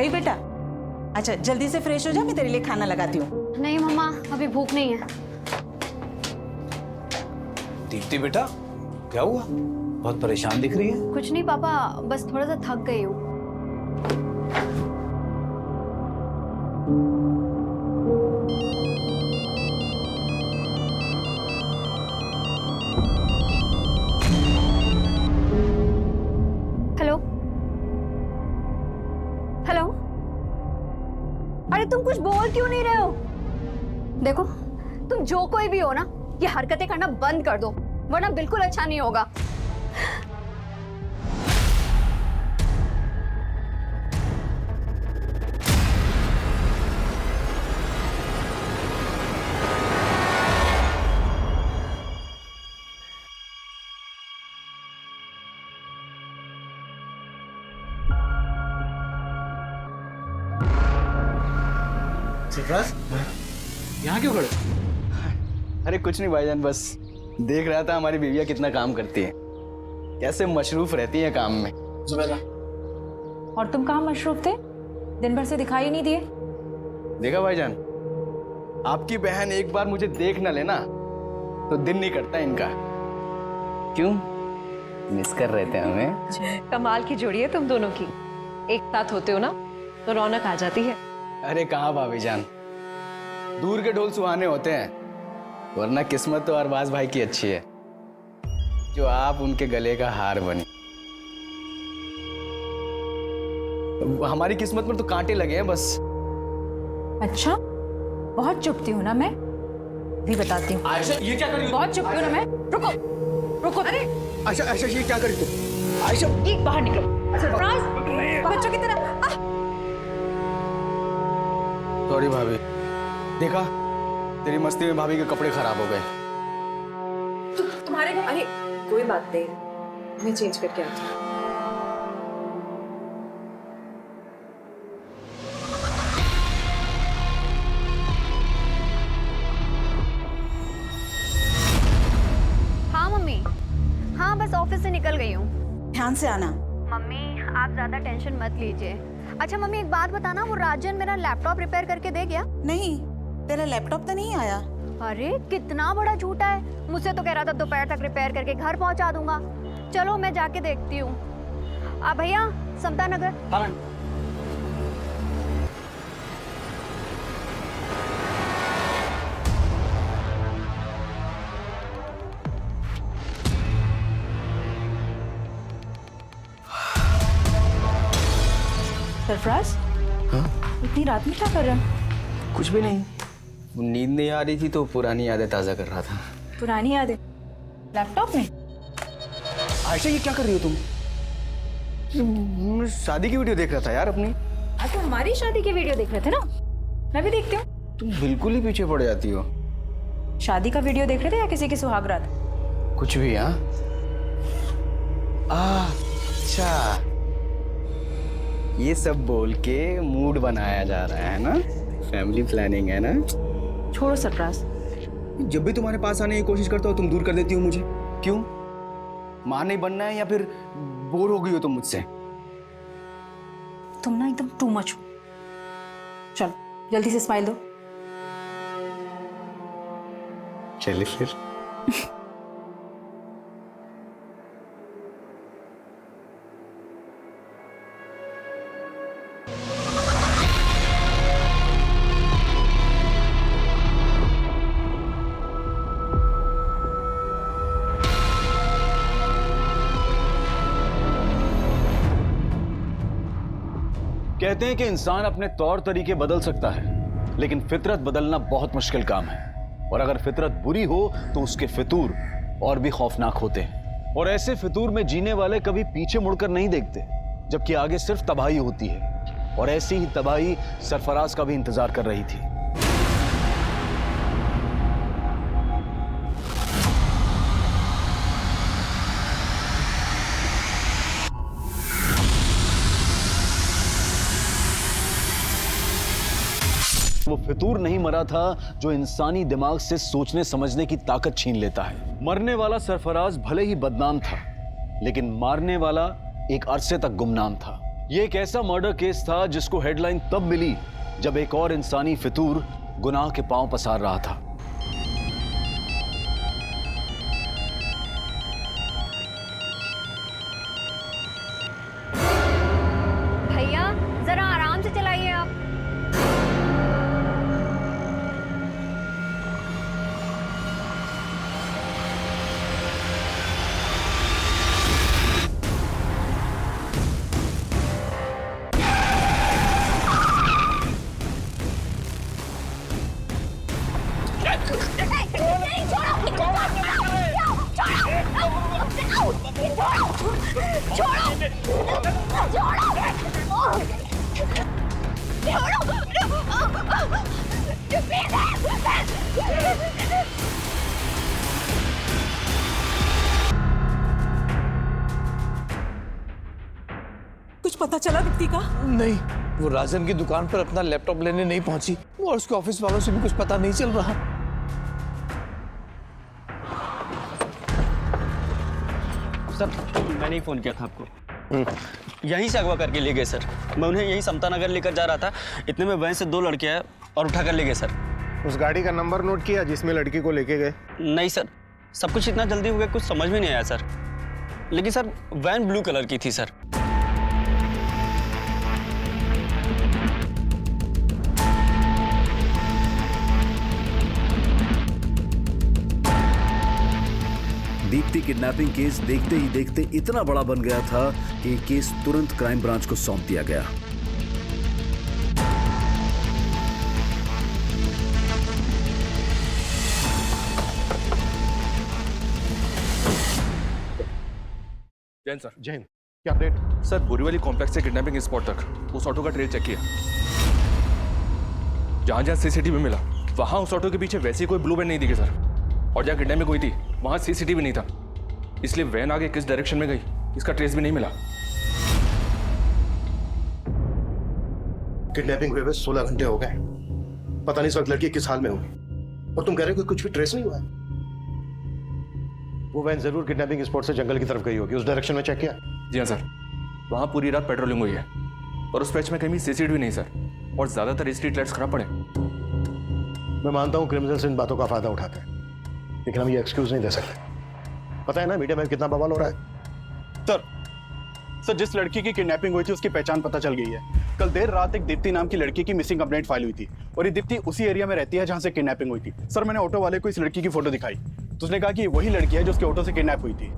गई बेटा? अच्छा जल्दी से फ्रेश हो जा, मैं तेरे लिए खाना लगाती हूँ। नहीं मम्मा, अभी भूख नहीं है। दीप्ति बेटा, क्या हुआ? बहुत परेशान दिख रही है। कुछ नहीं पापा, बस थोड़ा सा थक गई हूँ। हेलो हेलो, अरे तुम कुछ बोल क्यों नहीं रहे हो? देखो, तुम जो कोई भी हो ना, ये हरकतें करना बंद कर दो, वरना बिल्कुल अच्छा नहीं होगा। सरफराज, यहाँ क्यों खड़े? अरे कुछ नहीं भाईजान, बस देख रहा था हमारी बीवियाँ कितना काम करती है, कैसे मशरूफ रहती है काम में। जुबैदा, और तुम कहाँ मशरूफ थे? दिन भर से दिखाई नहीं दिए। देखा भाईजान, आपकी बहन एक बार मुझे देख न लेना तो दिन नहीं कटता इनका। क्यों मिस कर रहे थे हमें? कमाल की जोड़ी है तुम दोनों की, एक साथ होते हो ना तो रौनक आ जाती है। अरे कहाँ भाभी जान, दूर के ढोल सुहाने होते हैं, वरना किस्मत तो अरबाज भाई की अच्छी है जो आप उनके गले का हार बनी। हमारी किस्मत में तो कांटे लगे हैं बस। अच्छा, बहुत चुपती हूँ ना मैं, भी बताती हूँ। आयशा ये क्या कर रही हो? बहुत चुपती हूँ ना मैं। रुको रुको, अरे आयशा, आयशा ये क्या कर रही हो? आयशा, ये बाहर निकलो। सरफराज, बच्चों की तरह। सॉरी भाभी, देखा तेरी मस्ती में भाभी के कपड़े खराब हो गए। तुम्हारे घर, अरे कोई बात नहीं, मैं चेंज करके आती हूँ। हाँ मम्मी, हाँ बस ऑफिस से निकल गई हूँ। ध्यान से आना। मम्मी आप ज्यादा टेंशन मत लीजिए। अच्छा मम्मी एक बात बताना, वो राजन मेरा लैपटॉप रिपेयर करके दे गया? नहीं, तेरा लैपटॉप तो नहीं आया। अरे कितना बड़ा झूठा है, मुझसे तो कह रहा था दोपहर तक रिपेयर करके घर पहुंचा दूंगा। चलो मैं जाके देखती हूँ। भैया समता नगर। हाँ। सरफराज, हाँ? इतनी रात में क्या कर रहा है? कुछ भी नहीं, नींद नहीं आ रही थी तो पुरानी यादें ताज़ा कर रहा था। पुरानी यादें लैपटॉप में? आयशा ये क्या कर रही हो तुम? मैं शादी की वीडियो देख रहा था यार अपनी। आज तो हमारी शादी की वीडियो देख रहे थे ना, मैं भी देखती हूँ। तुम बिल्कुल ही पीछे पड़ जाती हो। शादी का वीडियो देख रहे थे या किसी की सुहागरात? कुछ भी। हाँ, अच्छा ये सब बोल के मूड बनाया जा रहा है ना, फैमिली प्लानिंग है ना। छोड़ो सरफराज, जब भी तुम्हारे पास आने की कोशिश करता हो तुम दूर कर देती हो मुझे। क्यों? मां नहीं बनना है या फिर बोर हो गई हो तुम मुझसे? तुम ना एकदम टू मच हो। चलो जल्दी से स्माइल दो। चलिए फिर। कहते हैं कि इंसान अपने तौर तरीके बदल सकता है, लेकिन फितरत बदलना बहुत मुश्किल काम है। और अगर फितरत बुरी हो तो उसके फितूर और भी खौफनाक होते हैं। और ऐसे फितूर में जीने वाले कभी पीछे मुड़कर नहीं देखते, जबकि आगे सिर्फ तबाही होती है। और ऐसी ही तबाही सरफराज का भी इंतजार कर रही थी। वो फितूर नहीं मरा था जो इंसानी दिमाग से सोचने समझने की ताकत छीन लेता है। मरने वाला सरफराज भले ही बदनाम था, लेकिन मारने वाला एक अरसे तक गुमनाम था। ये एक ऐसा मर्डर केस था जिसको हेडलाइन तब मिली जब एक और इंसानी फितूर गुनाह के पांव पसार रहा था। भैया जरा आराम से चलाइए आप। कुछ पता चला दीप्ति का? नहीं, वो राजन की दुकान पर अपना लैपटॉप लेने नहीं पहुंची और उसके ऑफिस वालों से भी कुछ पता नहीं चल रहा। सर मैंने ही फोन किया था आपको। यहीं से अगवा करके ले गए सर। मैं उन्हें यहीं समता नगर लेकर जा रहा था, इतने में वहीं से 2 लड़के आए और उठा कर ले गए सर। उस गाड़ी का नंबर नोट किया जिसमें लड़की को लेके गए? नहीं सर, सब कुछ इतना जल्दी हो गया कुछ समझ में नहीं आया सर। लेकिन सर वैन ब्लू कलर की थी सर। दीप्ति किडनैपिंग केस देखते ही देखते इतना बड़ा बन गया था कि केस तुरंत क्राइम ब्रांच को सौंप दिया गया। जैन सर। जैन, क्या अपडेट? सर बोरीवली कॉम्प्लेक्स से किडनैपिंग स्पॉट तक उस ऑटो का ट्रेल चेक किया। जहां जहां सीसीटीवी मिला वहां उस ऑटो के पीछे वैसी कोई ब्लू वैन नहीं दिखी सर। और जहां किडनैपिंग हुई थी वहां सीसीटीवी नहीं था, इसलिए वैन आगे किस डायरेक्शन में गई इसका ट्रेस भी नहीं मिला। किडनैपिंग हुए 16 घंटे हो गए, पता नहीं इस वक्त लड़की किस हाल में होगी, और तुम कह रहे हो कि कुछ भी ट्रेस नहीं हुआ है? वो वैन जरूर किडनैपिंग स्पॉट से जंगल की तरफ गई होगी, उस डायरेक्शन में चेक किया? जी हाँ सर, वहां पूरी रात पेट्रोलिंग हुई है और उस पैच में कहीं सीसीटीवी नहीं सर, और ज्यादातर स्ट्रीट लाइट्स खराब पड़े। मैं मानता हूँ क्रिमिनल्स इन बातों का फायदा उठाते हैं, लेकिन हम ये एक्सक्यूज नहीं दे सकते। पता है ना मीडिया में कितना बवाल हो रहा है। सर जिस लड़की की किडनैपिंग हुई थी उसकी पहचान पता चल गई है। कल देर रात एक दीप्ति नाम की लड़की की मिसिंग कंप्लेंट फाइल हुई थी और ये दीप्ति उसी एरिया में रहती है जहां से किडनैपिंग हुई थी। सर मैंने ऑटो वाले को इस लड़की की फोटो दिखाई तो उसने कहा कि वही लड़की है जो उसके ऑटो से किडनैप हुई थी।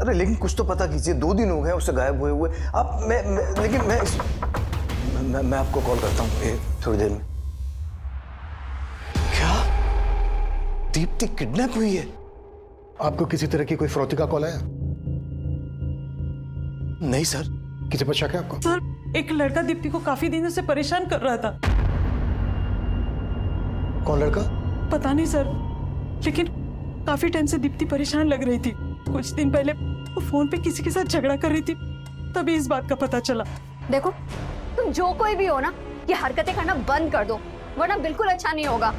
अरे लेकिन कुछ तो पता कीजिए, 2 दिन हो गए उससे गायब हुए हुए। आप मैं आपको कॉल करता हूँ थोड़ी देर में। क्या दीप्ति किडनैप हुई है? आपको किसी तरह की कोई फरौती का कॉल आया? नहीं सर। किसी पर शक है आपको? सर एक लड़का दीप्ति को काफी दिनों से परेशान कर रहा था। कौन लड़का? पता नहीं सर, लेकिन काफी टाइम से दीप्ति परेशान लग रही थी। कुछ दिन पहले वो फोन पे किसी के साथ झगड़ा कर रही थी, तभी इस बात का पता चला। देखो तुम जो कोई भी हो ना, ये हरकतें करना बंद कर दो, वरना बिल्कुल अच्छा नहीं होगा।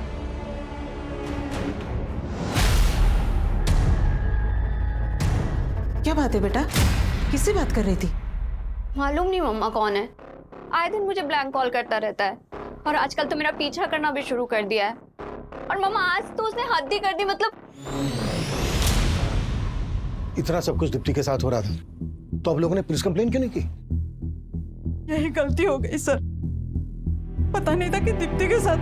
क्या बात है बेटा, किससे बात कर रही थी? मालूम नहीं मम्मा कौन है, आए दिन मुझे ब्लैंक कॉल करता रहता है और आजकल तो मेरा पीछा करना भी शुरू कर दिया है। और मम्मा आज तो उसने हद ही कर दी। मतलब इतना सब कुछ दीप्ति के साथ हो रहा था तो आप लोगों ने पुलिस कंप्लेन क्यों नहीं की? यही गलती हो गई सर, पता नहीं था कि दीप्ति के साथ।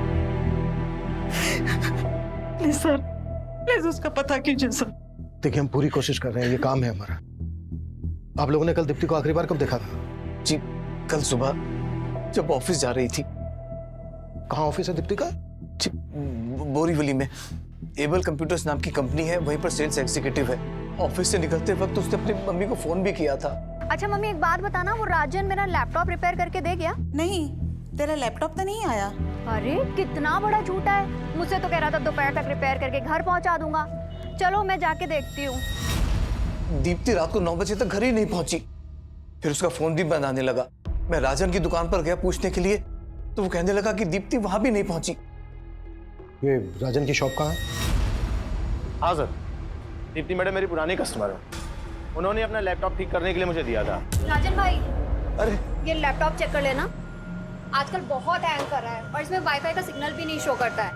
प्लीज सर, प्लीज उसका पता कीजिए सर। देखिए हम पूरी कोशिश कर रहे हैं, ये काम है हमारा। आप लोगों ने कल दीप्ति को आखिरी बार कब देखा था? जी कल सुबह जब ऑफिस जा रही थी। कहाँ ऑफिस है दीप्ति का? जी बोरीवली में एबल कंप्यूटर्स नाम की कंपनी है, वहीं पर सेल्स एग्जीक्यूटिव है। ऑफिस से निकलते वक्त उसने अपनी मम्मी को फोन भी किया था। अच्छा मम्मी एक बात बताना, वो राजन मेरा लैपटॉप रिपेयर करके दे गया? नहीं, तेरा लैपटॉप तो नहीं आया। अरे कितना बड़ा झूठा है, मुझसे तो कह रहा था दोपहर तक रिपेयर करके घर पहुंचा दूंगा। चलो मैं जाके देखती हूँ। दीप्ति रात को 9 बजे तक घर ही नहीं पहुंची। फिर उसका फोन भी बंद आने लगा। मैं राजन की दुकान पर गया पूछने के लिए, तो वो कहने लगा कि दीप्ति वहां भी नहीं पहुंची। ये राजन की शॉप कहाँ है? हाँ सर, दीप्ति मैडम मेरी पुरानी कस्टमर है। उन्होंने अपना लैपटॉप ठीक करने के लिए मुझे दिया था। राजन भाई, अरे ये लैपटॉप चेक कर लेना, आजकल बहुत हैंग कर रहा है और इसमें वाईफाई का सिग्नल भी नहीं शो करता है।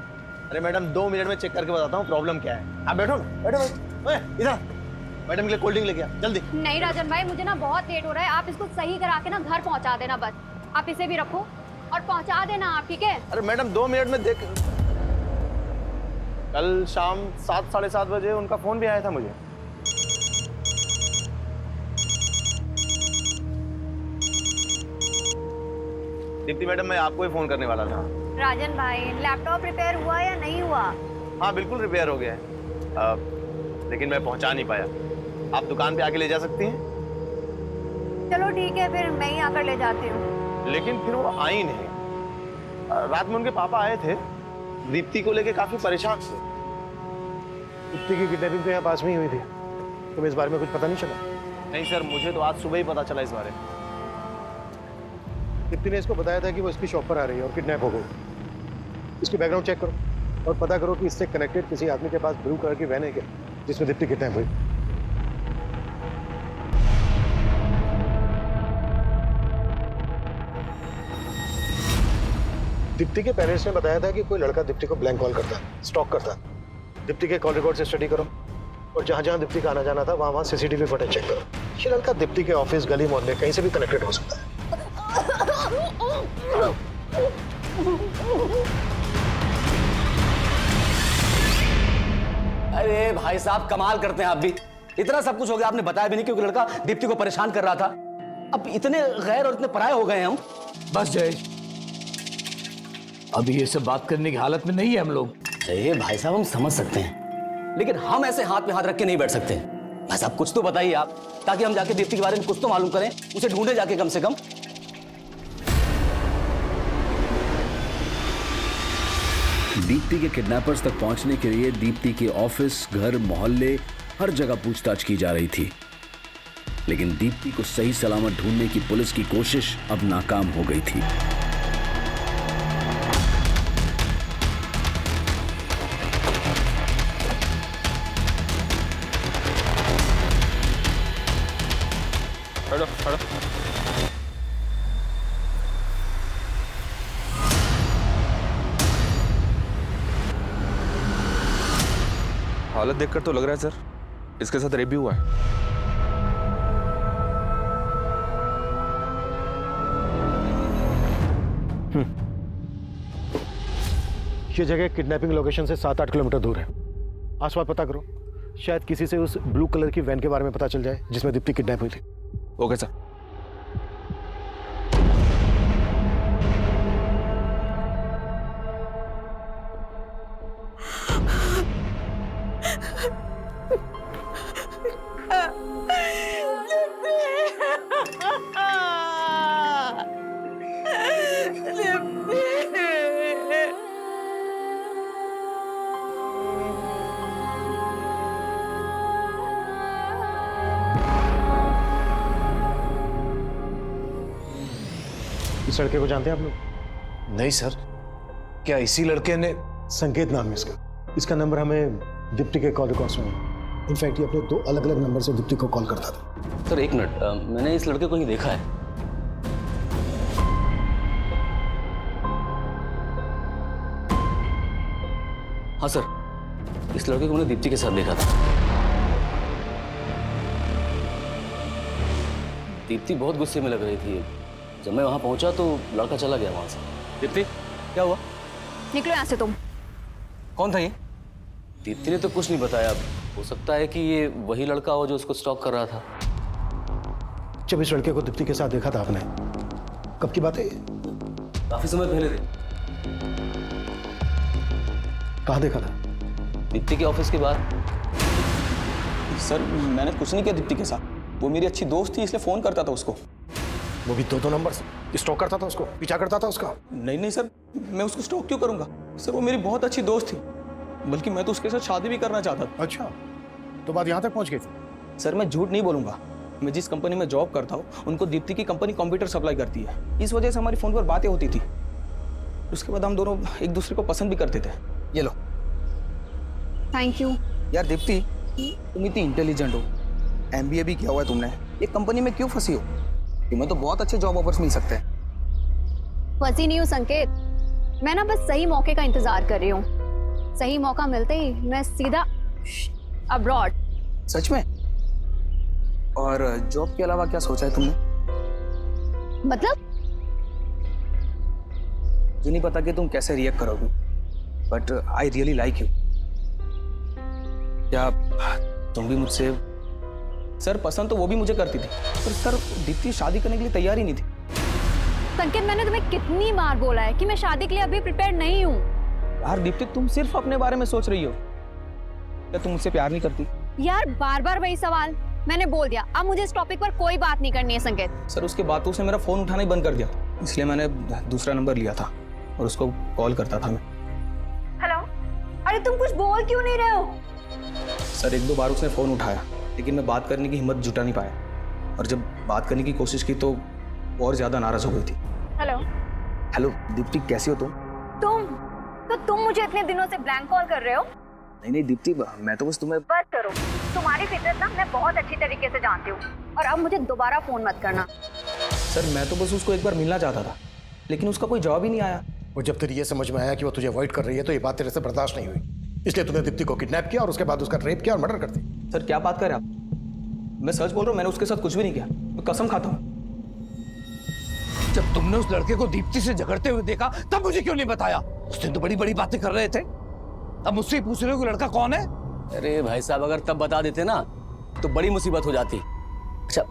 अरे मैडम 2 मिनट में चेक करके बताता हूँ प्रॉब्लम क्या है। आप बैठो बैठो ओए, इधर मैडम के लिए कोल्ड ड्रिंक लेके आ जल्दी। नहीं राजन भाई, मुझे ना बहुत लेट हो रहा है, आप इसको सही करा के ना घर पहुंचा देना बस। आप इसे भी रखो और पहुंचा देना आप, ठीक है? अरे मैडम 2 मिनट में देख। कल शाम 7 साढ़े 7 बजे उनका फोन भी आया था मुझे। दीप्ति मैडम मैं आपको ही फोन करने वाला था। राजन भाई, लैपटॉप रिपेयर हुआ या नहीं हुआ? हाँ बिल्कुल रिपेयर हो गया है, लेकिन मैं पहुंचा नहीं पाया। आप दुकान पे आके ले जा सकती हैं? चलो ठीक है, फिर मैं ही आकर ले जाती हूँ। लेकिन फिर वो आई नहीं। रात में उनके पापा आए थे, दीप्ति को लेके काफी परेशान थे। दीप्ति की किडनैपिंग तो यहाँ पास में ही हुई थी, तुम्हें इस बारे में कुछ पता नहीं चला? नहीं सर, मुझे तो आज सुबह ही पता चला इस बारे में। दीप्ति ने इसको बताया था कि वो इसकी शॉप पर आ रही है और किडनैप हो गई। इसकी बैकग्राउंड चेक करो और पता करो कि इससे कनेक्टेड किसी आदमी के पास ब्लू कलर की वैन है क्या, जिसमें दीप्ति किडनैप हुई। दीप्ति के पेरेंट्स ने बताया था कि कोई लड़का दीप्ति को ब्लैंक कॉल करता है, स्टॉक करता है। दीप्ति के कॉल रिकॉर्ड से स्टडी करो और जहां जहां दीप्ति का आना जाना था वहां सीसीटीवी फुटेज चेक करो। ये लड़का दीप्ति के ऑफिस, गली, मोहल्ले कहीं से भी कनेक्टेड हो सकता है। अरे भाई साहब, कमाल करते हैं आप भी। इतना सब कुछ हो गया, आपने बताया भी नहीं क्योंकि लड़का दीप्ति को परेशान कर रहा था। अब इतने गैर और इतने पराये हो गए हैं हम। बस जय, अभी ये सब बात करने की हालत में नहीं है हम लोग। अरे भाई साहब, हम समझ सकते हैं, लेकिन हम ऐसे हाथ पे हाथ रख के नहीं बैठ सकते। भाई साहब कुछ तो बताइए आप, ताकि हम जाके दीप्ति के बारे में कुछ तो मालूम करें, उसे ढूंढे जाके कम से कम। दीप्ति के किडनैपर्स तक पहुंचने के लिए दीप्ति के ऑफिस, घर, मोहल्ले हर जगह पूछताछ की जा रही थी, लेकिन दीप्ति को सही सलामत ढूंढने की पुलिस की कोशिश अब नाकाम हो गई थी। हालत देखकर तो लग रहा है सर इसके साथ रेप भी हुआ है। ये जगह किडनैपिंग लोकेशन से 7-8 किलोमीटर दूर है। आसपास पता करो, शायद किसी से उस ब्लू कलर की वैन के बारे में पता चल जाए जिसमें दीप्ति किडनैप हुई थी। Okay sir. इस लड़के को जानते हैं आप लोग? नहीं सर, क्या इसी लड़के ने? संकेत नाम है इसका नंबर हमें दीप्ति के कॉल रिकॉर्ड्स में। इनफैक्ट ये अपने 2 अलग-अलग नंबर से दीप्ति को कॉल करता था। सर एक मिनट, मैंने इस लड़के को ही देखा है। हाँ सर, इस लड़के को मैंने दीप्ति के साथ देखा था। दीप्ति बहुत गुस्से में लग रही थी। जब मैं वहां पहुंचा तो लड़का चला गया वहां से। दीप्ति, क्या हुआ? निकलो यहाँ से तुम। कौन था ये? दीप्ति ने तो कुछ नहीं बताया। हो सकता है कि ये वही लड़का हो जो उसको स्टॉक कर रहा था। जब इस लड़के को दीप्ति के साथ देखा था आपने, कब की बात है? काफी समय पहले थे। कहाँ देखा था? दीप्ति के ऑफिस के बाहर। सर मैंने कुछ नहीं किया दीप्ति के साथ, वो मेरी अच्छी दोस्त थी इसलिए फोन करता था उसको। वो भी 2 नंबर से स्टॉक करता था उसको, पीछा करता था उसका? नहीं सर, मैं उसको स्टॉक क्यों करूंगा सर, वो मेरी बहुत अच्छी दोस्त थी, बल्कि मैं तो उसके साथ शादी भी करना चाहता था। अच्छा, तो बात यहाँ तक पहुँच गई थी? सर मैं झूठ नहीं बोलूंगा, मैं जिस कंपनी में जॉब करता हूँ उनको दीप्ति की कंपनी कंप्यूटर सप्लाई करती है, इस वजह से हमारी फ़ोन पर बातें होती थी। उसके बाद हम दोनों एक दूसरे को पसंद भी करते थे। ये लो। Thank you. यार दीप्ति, तुम इतनी इंटेलिजेंट हो, MBA भी किया हुआ है तुमने, एक कंपनी में क्यों फंसी हो? तुम्हें तो बहुत अच्छे जॉब ऑफर्स मिल सकते हैं। फंसी नहीं हूँ संकेत, मैं ना बस सही मौके का इंतजार कर रही हूँ। सही मौका मिलते ही मैं सीधा अब्रॉड। सच में? और जॉब के अलावा क्या सोचा है तुमने? मतलब? मुझे नहीं पता कि तुम कैसे रिएक्ट करोगी, but I really like you. क्या तुम भी मुझसे? सर पसंद तो वो भी मुझे करती थी, पर सर दीप्ति शादी करने के लिए तैयार ही नहीं थी। संकेत, मैंने तुम्हें कितनी बार बोला है कि मैं शादी के लिए अभी प्रिपेयर नहीं हूँ। यार दीप्ति, तुम सिर्फ अपने बारे में सोच रही हो। क्या तुम मुझसे प्यार नहीं करती? यार बार बार वही सवाल। मैंने बोल दिया, अब मुझे इस टॉपिक पर कोई बात नहीं करनी है संकेत। सर उसके बातों से मेरा फोन उठाना ही बंद कर दिया, इसलिए मैंने दूसरा नंबर लिया था और उसको कॉल करता था मैं। हेलो, अरे तुम कुछ बोल क्यों नहीं रहे हो? सर एक दो बार उसने फोन उठाया, लेकिन मैं बात करने की हिम्मत जुटा नहीं पाया, और जब बात करने की कोशिश की तो और ज्यादा नाराज हो गई थी। हेलो। हेलो दीप्ति, कैसी हो तुम? तुम मुझे इतने दिनों से ब्लैंक कॉल कर रहे हो? नहीं दीप्ति, मैं तो बस तुम्हें। बस करो, तुम्हारी फितरत ना मैं बहुत अच्छी तरीके से जानती हूँ, और अब मुझे दोबारा फोन मत करना। सर मैं तो बस उसको एक बार मिलना चाहता था, लेकिन उसका कोई जवाब ही नहीं आया। और जब तेरी ये समझ में आया कि वो तुझे अवॉइड कर रही है तो ये बात तेरे से बर्दाश्त नहीं हुई, इसलिए तूने दीप्ति को किडनैप किया और उसके बाद उसका रेप किया और मर्डर कर दी। सर क्या बात कर रहे हैं आप? मैं सच बोल रहा हूँ, मैंने उसके साथ कुछ भी नहीं किया, मैं कसम खाता हूँ। जब तुमने उस लड़के को दीप्ति से झगड़ते हुए देखा तब मुझे क्यों नहीं बताया? उस दिन तो बड़ी बड़ी बातें कर रहे थे, अब मुझसे ही पूछ रहे हो कि लड़का कौन है? अरे भाई साहब, अगर तब बता देते ना तो बड़ी मुसीबत हो जाती। अच्छा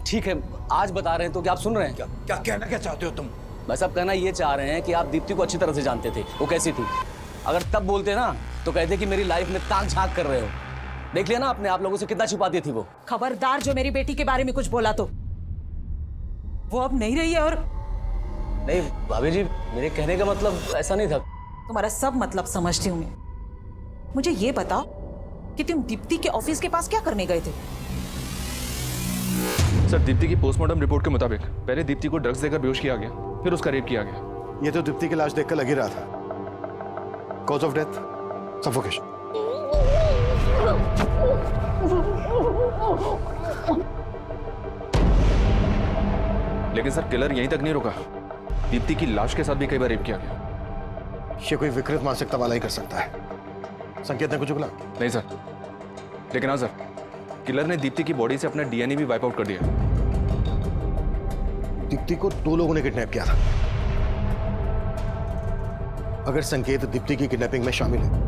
ठीक है, आज बता रहे हैं तो क्या आप सुन रहे हैं? क्या कहना क्या चाहते हो तुम? भाई साहब कहना ये चाह रहे हैं कि आप दीप्ति को अच्छी तरह से जानते थे, वो कैसी थी। अगर तब बोलते ना तो कहते कि मेरी लाइफ में ताक झांक कर रहे हो। देख लिया ना आपने, आप लोगों से कितना छुपाती थी वो। खबरदार जो मेरी बेटी के बारे में कुछ बोला तो वो अब नहीं रही है। और नहीं भाभी जी, मेरे कहने का मतलब ऐसा नहीं था। तुम्हारा सब मतलब समझती हूँ मैं। मुझे ये बताओ कि तुम दीप्ति के ऑफिस के पास क्या करने गए थे? सर दीप्ति की पोस्टमार्टम रिपोर्ट के मुताबिक पहले दीप्ति को ड्रग्स देकर बेहोश किया गया, फिर उसका रेप किया गया। ये तो दीप्ति की लाश देखकर लग ही रहा था। Cause of death suffocation. लेकिन सर किलर यहीं तक नहीं रुका, दीप्ति की लाश के साथ भी कई बार रेप किया गया। ये कोई विकृत मानसिकता वाला ही कर सकता है। संकेत ने कुछ बोला? नहीं सर, लेकिन हाँ सर, किलर ने दीप्ति की बॉडी से अपना DNA भी वाइप आउट कर दिया। दीप्ति को 2 लोगों ने किडनैप किया था। अगर संकेत दीप्ति की किडनैपिंग में शामिल है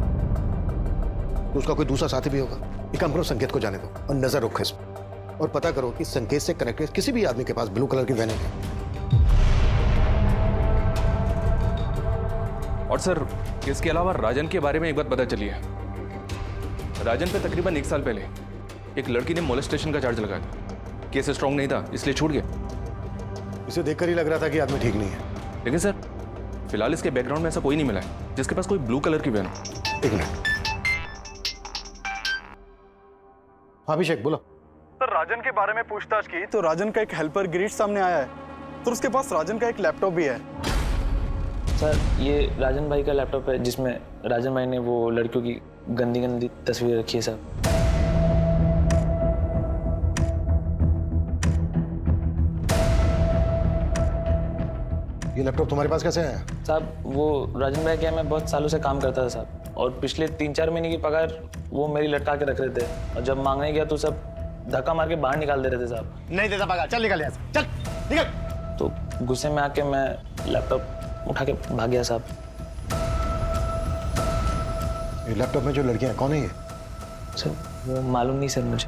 तो उसका कोई दूसरा साथी भी होगा। एक काम करो, संकेत को जाने दो और नजर रखो इस पर, और पता करो कि संकेत से कनेक्टेड किसी भी आदमी के पास ब्लू कलर की वैन है। और सर इसके अलावा राजन के बारे में एक बात पता चली है। राजन पे तकरीबन 1 साल पहले एक लड़की ने मोलेस्टेशन का चार्ज लगाया था। केस स्ट्रॉन्ग नहीं था इसलिए छूट गया। इसे देखकर ही लग रहा था कि आदमी ठीक नहीं है। लेकिन सर फिलहाल इसके बैकग्राउंड में ऐसा कोई नहीं मिला है जिसके पास कोई ब्लू कलर की वैन हो। 1 मिनट। हाँ अभिषेक बोलो। सर राजन के बारे में पूछताछ की तो राजन का एक हेल्पर गिरीश सामने आया है, तो उसके पास राजन का एक लैपटॉप भी है। सर ये राजन भाई का लैपटॉप है जिसमें राजन भाई ने वो लड़कियों की गंदी गंदी तस्वीर रखी है सर। ये लैपटॉप तुम्हारे पास कैसे आया? साहब वो राजन भाई क्या, मैं बहुत सालों से काम करता था साहब, और पिछले 3-4 महीने की पगार वो मेरी लटका के रख रहे थे, और जब मांगने गया तो सब धक्का मार के बाहर निकाल दे रहे थे साहब। नहीं देता पगार, चल निकल यहाँ से, चल निकल। तो गुस्से में आके मैं लैपटॉप उठा के भाग गया साहब। ये लैपटॉप में जो लड़कियां कौन है ये? सर वो मालूम नहीं सर मुझे।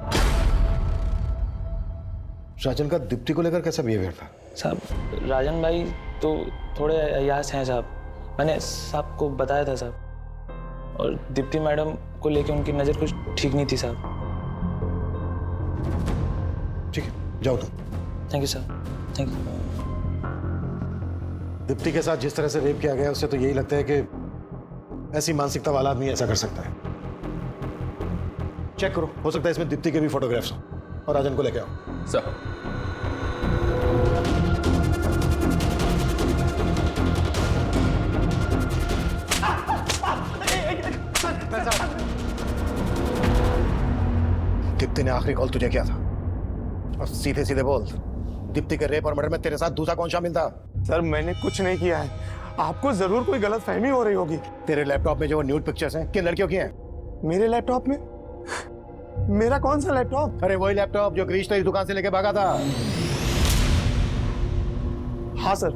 राजन का दीप्ति को लेकर कैसा बिहेवियर था? साहब राजन भाई तो थोड़े अयास हैं साहब, मैंने साहब को बताया था साहब, और दीप्ति मैडम को लेके उनकी नज़र कुछ ठीक नहीं थी साहब। ठीक है जाओ तुम। Thank you sir, thank you. Deepti के साथ जिस तरह से रेप किया गया उससे तो यही लगता है कि ऐसी मानसिकता वाला आदमी ऐसा कर सकता है। चेक करो, हो सकता है इसमें दीप्ति के भी फोटोग्राफ्स हो, और राजन को लेके आओ। सर दीप्ति ने आखिरी कॉल तुझे किया था, और सीधे सीधे बोल, दीप्ति के रेप और मर्डर में तेरे साथ दूसरा कौन शामिल था? सर मैंने कुछ नहीं किया है, आपको जरूर कोई गलत फहमी हो रही होगी। तेरे लैपटॉप में जो न्यूड पिक्चर्स हैं किन लड़कियों की हैं? मेरे लैपटॉप में? मेरा कौन सा लैपटॉप? अरे वही लैपटॉप जो गिरीश तेरी दुकान से लेके भागा था। हाँ सर,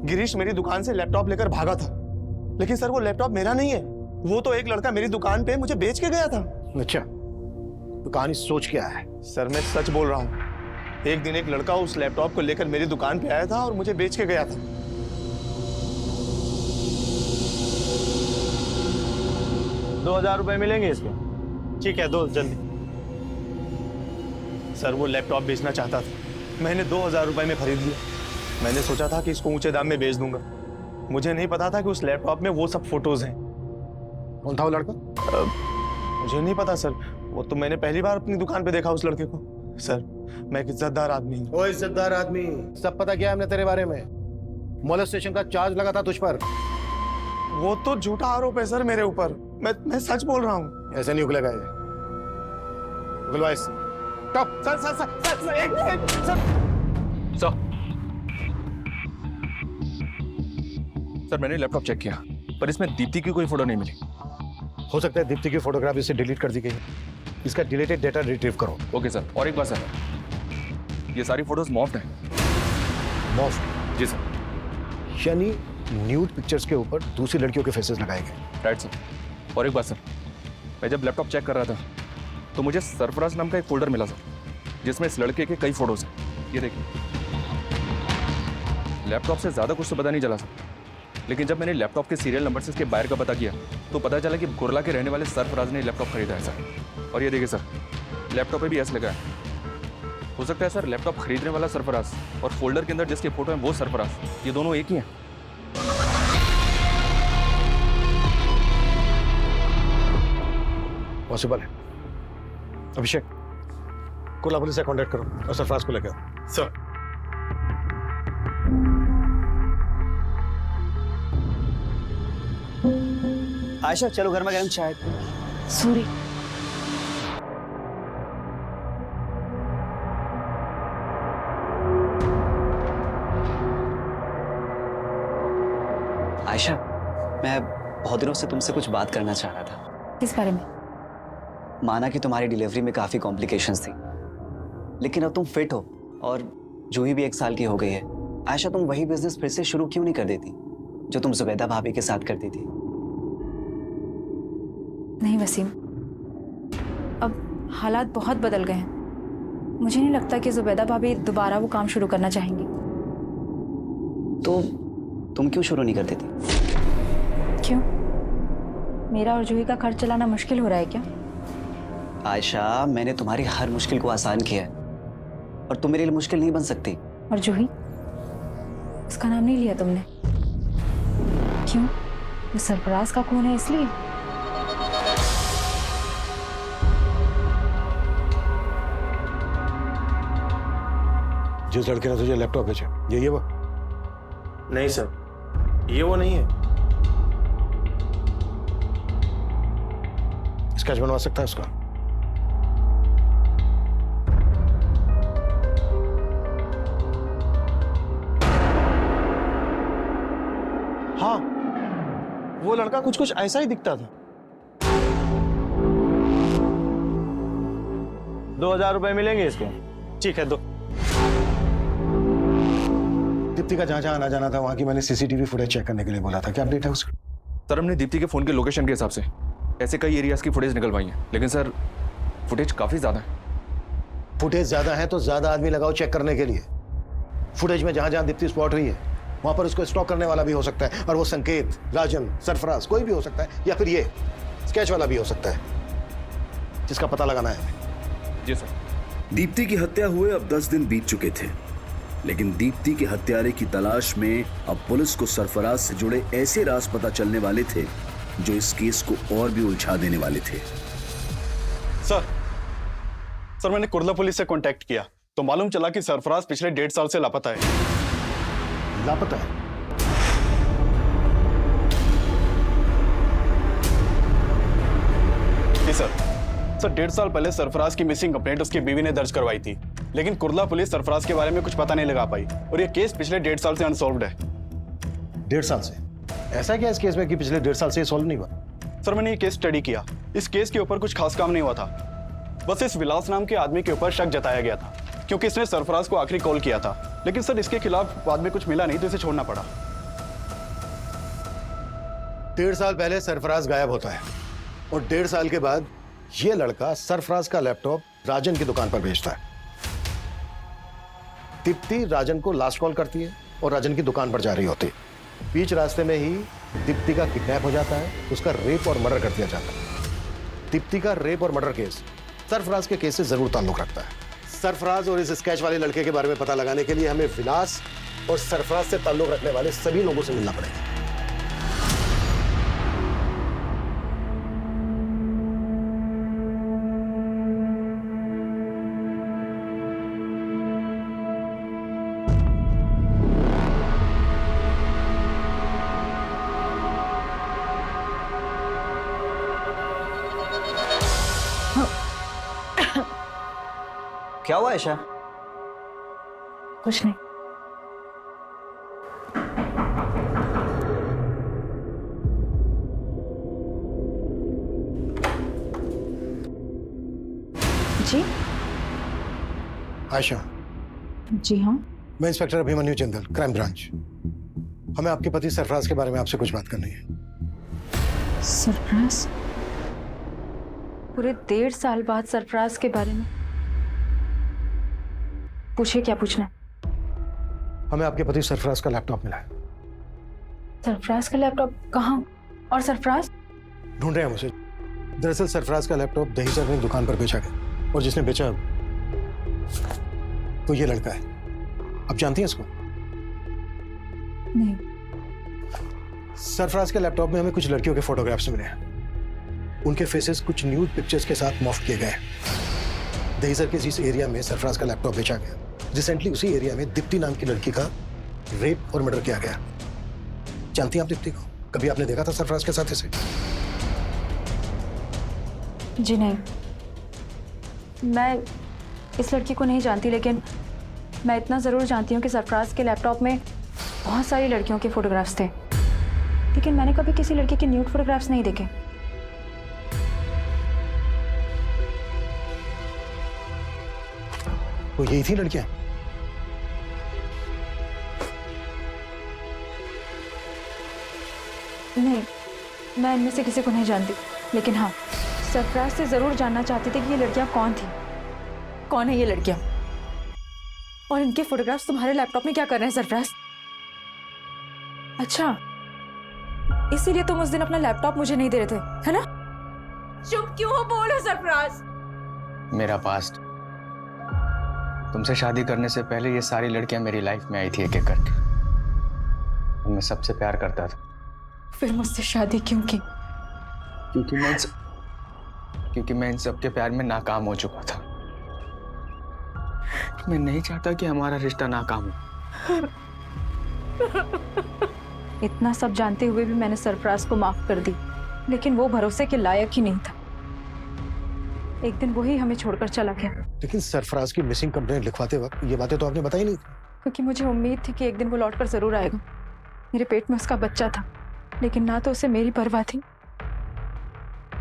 गिरीश मेरी दुकान से लैपटॉप लेकर भागा था, लेकिन सर वो लैपटॉप मेरा नहीं है, वो तो एक लड़का मेरी दुकान पे मुझे बेच के गया था। अच्छा, तो कहानी सोच क्या है? सर मैं सच बोल रहा हूँ, एक दिन एक लड़का उस लैपटॉप को लेकर मेरी दुकान पे आया था और मुझे बेच के गया था। ₹2000 मिलेंगे इसके? ठीक है, दो जल्दी। सर वो लैपटॉप बेचना चाहता था, मैंने ₹2000 में खरीद लिया। मैंने सोचा था कि इसको ऊंचे दाम में बेच दूंगा, मुझे नहीं पता था कि उस लैपटॉप में वो सब फोटोज हैं। कौन था वो लड़का? मुझे नहीं पता सर, वो तो मैंने पहली बार अपनी दुकान पे देखा उस लड़के को। सर मैं एक इज्जतदार आदमी हूँ। ओ इज्जतदार आदमी, सब पता किया हमने तेरे बारे में। मोलेस्टेशन का चार्ज लगा था तुझ पर। वो तो झूठा आरोप है सर मेरे ऊपर, मैं सच बोल रहा हूँ। ऐसे नहीं उगलेगा ये। उगलवा इससे। Top. Sir sir sir sir sir एक मिनट सर मैंने लैपटॉप चेक किया, पर इसमें दीप्ति की कोई फोटो नहीं मिली। हो सकता है दीप्ति की फोटोग्राफ इससे डिलीट कर दी गई। इसका डिलीटेड डेटा रिट्रीव करो। Okay sir. और एक बात सर, ये सारी फोटोज मॉफ्ड हैं। मॉफ्ड? जी सर। यानी न्यूड पिक्चर्स के ऊपर दूसरी लड़कियों के फेसेस लगाए गए। Right sir. और एक बात सर, मैं जब लैपटॉप चेक कर रहा था तो मुझे सरफराज नाम का एक फोल्डर मिला सर, जिसमें इस लड़के के कई फोटोज हैं। ये देखिए, लैपटॉप से ज्यादा कुछ तो पता नहीं चला सर, लेकिन जब मैंने लैपटॉप के सीरियल नंबर से इसके बायर का पता किया तो पता चला कि गुरला के रहने वाले सरफराज ने लैपटॉप खरीदा है सर। और ये देखिए सर, लैपटॉप पे भी एस लगा है। हो सकता है सर लैपटॉप खरीदने वाला सरफराज और फोल्डर के अंदर जिसके फोटो हैं वो सरफराज, ये दोनों एक ही हैं। पॉसिबल है। अभिषेक, कुर्ला पुलिस से कांटेक्ट करो और सरफराज को लेकर आओ। सर। आयशा चलो गर्मा गर्म चाय। सॉरी। आयशा, मैं बहुत दिनों से तुमसे कुछ बात करना चाह रहा था। किस बारे में? माना कि तुम्हारी डिलीवरी में काफ़ी कॉम्प्लिकेशंस थी, लेकिन अब तुम फिट हो और जूही भी 1 साल की हो गई है। आयशा, तुम वही बिजनेस फिर से शुरू क्यों नहीं कर देती जो तुम जुबैदा भाभी के साथ करती थी? नहीं वसीम, अब हालात बहुत बदल गए हैं। मुझे नहीं लगता कि जुबैदा भाभी दोबारा वो काम शुरू करना चाहेंगी। तो तुम क्यों शुरू नहीं कर देती? क्यों? मेरा और जूही का खर्च चलाना मुश्किल हो रहा है क्या? आयशा, मैंने तुम्हारी हर मुश्किल को आसान किया है और तुम मेरे लिए मुश्किल नहीं बन सकती। और जूही, उसका नाम नहीं लिया तुमने। क्यों? वो सरफराज का खून है इसलिए? जिस लड़के ने तुझे लैपटॉप भेजा, यही है वो? नहीं सर, ये वो नहीं है। स्केच बनवा सकता है उसका? हाँ, वो लड़का कुछ कुछ ऐसा ही दिखता था। ₹2000 मिलेंगे इसके? ठीक है, दो। दीप्ति का जहां जहां आना जाना था वहां की मैंने सीसीटीवी फुटेज चेक करने के लिए बोला था। क्या अपडेट है उसका? सर हमने दीप्ति के फोन के लोकेशन के हिसाब से ऐसे कई एरियाज की फुटेज निकलवाई है, लेकिन सर फुटेज काफी ज्यादा है। फुटेज ज्यादा है तो ज्यादा आदमी लगाओ चेक करने के लिए। फुटेज में जहां जहां दीप्ति स्पॉट हुई है वहां पर उसको स्टॉक करने वाला भी हो सकता है, और वो संकेत, राजन, सरफराज कोई भी हो सकता है, या फिर ये स्केच वाला भी हो सकता है, जिसका पता लगाना है हमें। जी सर। दीप्ति की हत्या हुए अब 10 दिन बीत चुके थे, लेकिन दीप्ति के हत्यारे की तलाश में अब पुलिस को सरफराज से जुड़े ऐसे राज पता चलने वाले थे जो इस केस को और भी उलझा देने वाले थे। सर मैंने कुर्ला पुलिस से कांटेक्ट किया, तो मालूम चला कि सरफराज पिछले 1.5 साल से लापता है। लापता है? जी सर। सर 1.5 साल पहले सरफराज की मिसिंग कंप्लेंट उसकी बीवी ने दर्ज करवाई थी, लेकिन कुर्ला पुलिस सरफराज के बारे में कुछ पता नहीं लगा पाई और ये केस पिछले 1.5 साल से अनसॉल्व्ड है। 1.5 साल से? ऐसा क्या इस केस में कि पिछले 1.5 साल से सॉल्व नहीं हुआ? सर मैंने ये केस स्टडी किया, इस केस के ऊपर कुछ खास काम नहीं हुआ था। बस इस विलास नाम के आदमी के ऊपर शक जताया गया था क्योंकि इसने सरफराज को आखिरी कॉल किया था, लेकिन सर इसके खिलाफ बाद में कुछ मिला नहीं तो इसे छोड़ना पड़ा। 1.5 साल पहले सरफराज गायब होता है और 1.5 साल के बाद ये लड़का सरफराज का लैपटॉप राजन की दुकान पर भेजता है। दीप्ति राजन को लास्ट कॉल करती है और राजन की दुकान पर जा रही होती है। बीच रास्ते में ही दीप्ति का किडनैप हो जाता है, उसका रेप और मर्डर कर दिया जाता है। दीप्ति का रेप और मर्डर केस सरफराज के केस से जरूर ताल्लुक रखता है। सरफराज और इस स्केच वाले लड़के के बारे में पता लगाने के लिए हमें विलास और सरफराज से ताल्लुक रखने वाले सभी लोगों से मिलना पड़ेगा। क्या हुआ ऐशा? कुछ नहीं। जी आयशा। जी हाँ। मैं inspector Abhimanyu Jindal, crime branch. हमें आपके पति सरफराज के बारे में आपसे कुछ बात करनी है। सरफराज? पूरे 1.5 साल बाद सरफराज के बारे में? पूछिए, क्या पूछना है? हमें आपके पति सरफराज का लैपटॉप मिला है। सरफराज का लैपटॉप कहाँ? और सरफराज? ढूंढ रहे हैं हम उसे। दरअसल सरफराज का लैपटॉप दहीसर में दुकान पर बेचा गया और जिसने बेचा तो ये लड़का है। आप जानती हैं इसको? नहीं। सरफराज के लैपटॉप में हमें कुछ लड़कियों के फोटोग्राफ्स मिले हैं। उनके फेसेस कुछ न्यूड पिक्चर्स के साथ मॉर्फ किए गए हैं। दहीसर के जिस एरिया में सरफराज का लैपटॉप बेचा गया, रिसेंटली उसी एरिया में दीप्ति नाम की लड़की का रेप और मर्डर किया गया। जानती हैं आप दीप्ति को? कभी आपने देखा था सरफराज के साथ इसे? जी नहीं, मैं इस लड़की को नहीं जानती, लेकिन मैं इतना ज़रूर जानती हूँ कि सरफराज के लैपटॉप में बहुत सारी लड़कियों के फोटोग्राफ्स थे, लेकिन मैंने कभी किसी लड़की के न्यूड फोटोग्राफ्स नहीं देखे। वो यही थी लड़कियां? नहीं, मैं इनमें से किसी को नहीं जानती, लेकिन हाँ, सरफराज से ज़रूर जानना चाहती थी कि ये लड़कियां कौन थी। कौन है ये लड़कियां? और इनके फोटोग्राफ्स तुम्हारे लैपटॉप में क्या कर रहे हैं सरफराज? अच्छा, इसीलिए तुम उस दिन अपना लैपटॉप मुझे नहीं दे रहे थे, है ना? चुप क्यों हो? बोलो सरफराज। मेरा पास्ट, तुमसे शादी करने से पहले ये सारी लड़कियां मेरी लाइफ में आई थी एक एक करके। मैं सबसे प्यार करता था। फिर मुझसे शादी क्यों की? क्योंकि मैं इन सबके प्यार में नाकाम हो चुका था। मैं नहीं चाहता कि हमारा रिश्ता नाकाम हो। इतना सब जानते हुए भी मैंने सरफराज को माफ कर दी, लेकिन वो भरोसे के लायक ही नहीं था। एक दिन वही हमें छोड़कर चला गया। लेकिन सरफराज की मिसिंग कंप्लेंट लिखवाते वक्त ये बातें तो आपने बताई नहीं। क्योंकि मुझे उम्मीद थी कि एक दिन वो लौटकर जरूर आएगा। मेरे पेट में उसका बच्चा था, लेकिन ना तो उसे मेरी परवाह थी,